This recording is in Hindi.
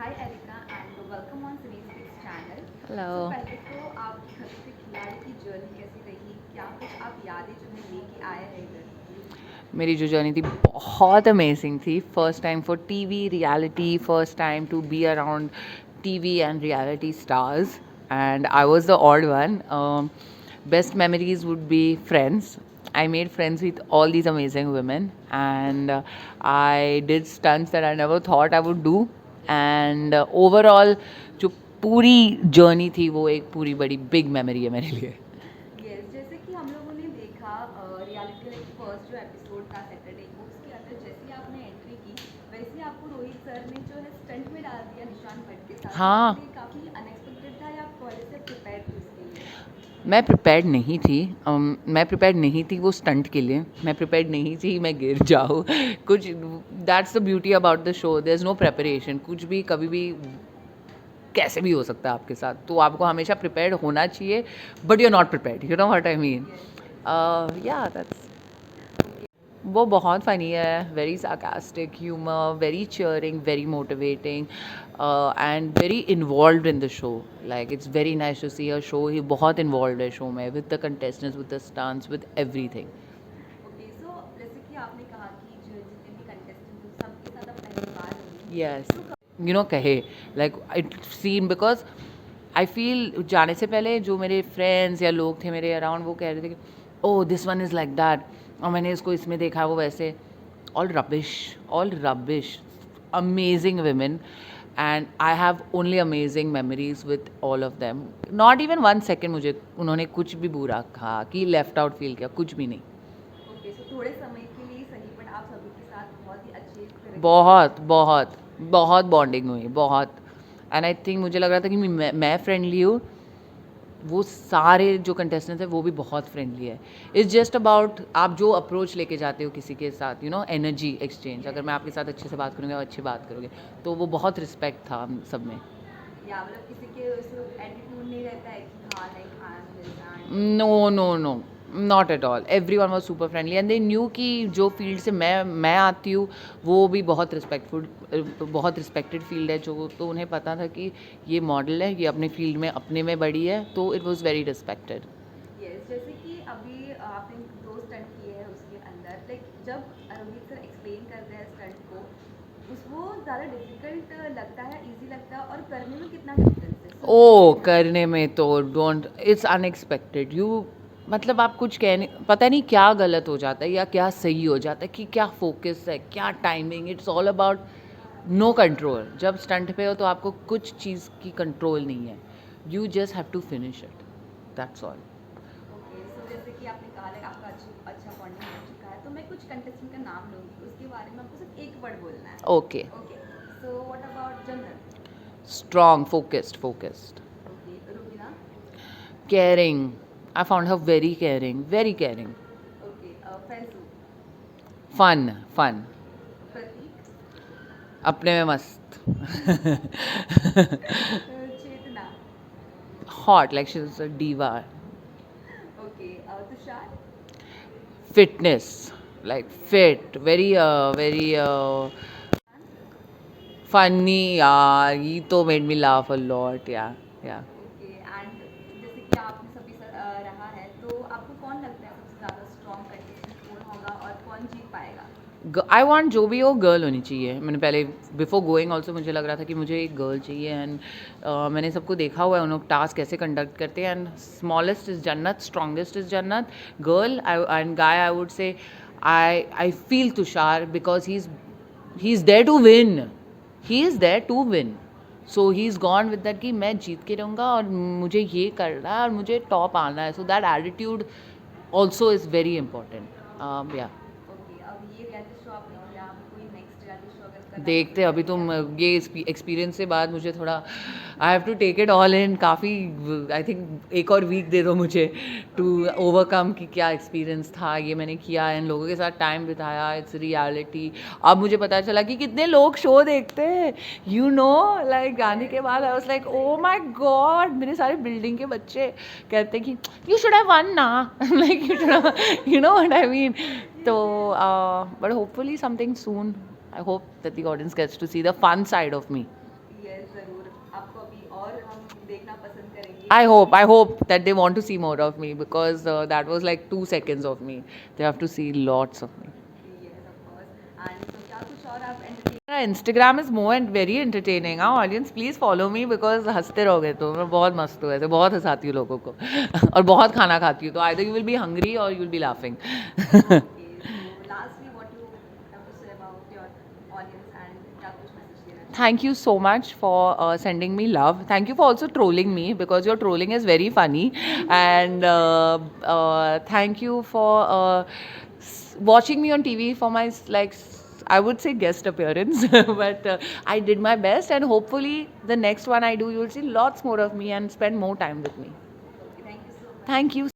Hi Erika and welcome on Cine's Fix channel. Hello. पहले तो आपकी खतरों के खिलाड़ी की जर्नी कैसी रही? क्या कुछ आप यादें जो है लेके आए हैं इधर? मेरी जो जर्नी थी बहुत अमेजिंग थी। First time for TV reality, first time to be around TV and reality stars, and I was the odd one. Best memories would be friends. I made friends with all these amazing women, and I did stunts that I never thought I would do. And overall, जो पूरी जर्नी थी वो एक पूरी बड़ी बिग मेमोरी है मेरे लिए। यस, जैसे कि हम लोगों ने देखा रियलिटी लाइक फर्स्ट जो एपिसोड था सैटरडे को, उसके अंदर जैसे ही आपने एंट्री की वैसे ही आपको रोहित सर ने जो है स्टंट में डाल दिया निशान भट्ट के साथ, जो हाँ, आपके लिए काफ़ी अनएक्सपेक्टेड था या आप पहले से प्रिपेयर थे उसके लिए? मैं प्रिपेयर्ड नहीं थी। मैं प्रिपेयर्ड नहीं थी वो स्टंट के लिए। मैं प्रिपेयर्ड नहीं थी मैं गिर जाऊँ कुछ। That's the beauty about the show, there is no preparation. कुछ भी कभी भी कैसे भी हो सकता है आपके साथ, तो आपको हमेशा प्रिपेयर्ड होना चाहिए, but you are not prepared, you know what I mean. Yes yes. Yeah that's. Okay. वो बहुत फ़नी है, very sarcastic humour, very cheering, very motivating, and very involved in the show. Like it's very nice to see a show. He बहुत इन्वॉल्व है शो में, with the contestants, with the stunts, with everything. Okay, so जैसे कि आपने कहा कि जो जितने भी कंटेस्टेंट थे सबके साथ आप पहली बार मिली, यस, तो यू नो कहे, like it seen because I feel जाने से पहले जो मेरे फ्रेंड्स या लोग थे मेरे अराउंड वो कह रहे थे कि oh this one is like that, और मैंने इसको इसमें देखा वो वैसे। All rubbish, all rubbish. Amazing women, and I have only amazing memories with all of them. Not even 1 second मुझे उन्होंने कुछ भी बुरा कहा कि लेफ्ट आउट फील किया, कुछ भी नहीं। ओके, सो थोड़े समय के लिए सही बट आप सभी के साथ बहुत ही अच्छे तरीके से बहुत बातचीत बहुत की। बहुत बॉन्डिंग हुई, बहुत। एंड आई थिंक मुझे लग रहा था कि मैं फ्रेंडली हूँ, वो सारे जो कंटेस्टेंट्स हैं वो भी बहुत फ्रेंडली है। इट्स जस्ट अबाउट आप जो अप्रोच लेके जाते हो किसी के साथ, यू नो एनर्जी एक्सचेंज। अगर यस मैं आपके साथ अच्छे से बात करूँगी आप अच्छी बात करोगे, तो वो बहुत रिस्पेक्ट था हम सब में। या मतलब किसी के एटीट्यूड नहीं रहता है कि हाँ like I am this and no no no, not at all. Everyone was super friendly and they knew कि जो फील्ड से मैं आती हूँ वो भी बहुत रिस्पेक्टफुल, बहुत रिस्पेक्टेड फील्ड है, जो तो उन्हें पता था कि ये मॉडल है, ये अपने फील्ड में अपने में बड़ी है, तो it was very respected. Yes, जैसे कि अभी आपने दो स्टंट किए हैं उसके अंदर, लाइक जब रोहित सर एक्सप्लेन करते हैं स्टंट को, उस वो ज़्यादा डिफिकल्ट लगता है इजी लगता है और करने में कितना डिफरेंस है ओ सुनने में? करने में तो डोंट, इट्स अनएक्सपेक्टेड यू, मतलब आप कुछ कहने, पता नहीं क्या गलत हो जाता है या क्या सही हो जाता है, कि क्या फोकस है, क्या timing, it's all about no control. जब स्टंट पे हो तो आपको कुछ चीज़ की कंट्रोल नहीं है, you just have to finish it, that's all. Okay, so जैसे कि आपने कहा लाइक आपका अच्छा बॉन्डिंग हो चुका है, तो मैं कुछ कंटेस्टेंट का नाम लूँगी, उसके बारे में आपको सिर्फ एक वर्ड बोलना है। Okay. Okay, so what about Jannat? Strong, focused, focused. Okay, Rubina? Caring, I found her very caring, very caring. Okay, Faizu? Fun, fun. Prateek? अपने में मस्त। Chetna? Hot, like she's a diva. Okay, Tushar? Fitness, like fit, very funny. Yeah, he to made me laugh a lot. Yeah, yeah. Okay, and जैसे कि आपने सभी रहा है, तो आपको कौन लगता है सबसे ज़्यादा स्ट्रॉन्ग कंटेस्टेंट कौन होगा और कौन जीत पाएगा? आई वॉन्ट जो भी हो गर्ल होनी चाहिए। मैंने पहले बिफोर गोइंग ऑल्सो मुझे लग रहा था कि मुझे एक गर्ल चाहिए, एंड मैंने सबको देखा हुआ है उन लोग टास्क कैसे कंडक्ट करते हैं, and smallest is Jannat, strongest is Jannat. Girl and guy I would say I feel Tushar, because he is there to win, he is there to win, so he is gone with that कि मैं जीत के रहूँगा और मुझे ये करना है और मुझे टॉप आना है, so that attitude also is very important. या ओके, अब ये रियलिटी शो आपने किया, अब कोई नेक्स्ट रियलिटी शो अगर करना है तो देखते कोई अभी तुम आइडिया? ये एक्सपीरियंस से बाद मुझे थोड़ा I have to take it all in, काफ़ी आई थिंक एक और वीक दे दो मुझे टू ओके। ओवरकम कि क्या एक्सपीरियंस था, ये मैंने किया इन लोगों के साथ टाइम बिताया, इट्स रियलिटी। अब मुझे पता चला कि कितने लोग शो देखते हैं, यू नो, लाइक गाने के बाद I was like oh my god, मेरे सारे बिल्डिंग के बच्चे कहते हैं कि यू शुड हैव वन ना, like you should, you know what I mean. तो but hopefully something soon, I hope that the audience gets to see the fun side of me. Yes, I hope that they want to see more of me because that was like 2 seconds of me. They have to see lots of me. Yes, of course. And so क्या कुछ और आप entertain Instagram is more and very entertaining. हाँ audience please follow me because हंसते रहोगे तो मैं बहुत मस्त हूँ ऐसे बहुत हंसाती हूँ लोगों को और बहुत खाना खाती हूँ तो either you will be hungry or you will be laughing. Okay, so lastly, what you have to say about your audience and क्या कुछ message देना चाहोगे? Thank you so much for sending me love. Thank you for also trolling me because your trolling is very funny. And thank you for watching me on TV for my I would say guest appearance, but I did my best, and hopefully the next one I do, you'll see lots more of me and spend more time with me. Okay, thank you so much. Thank you.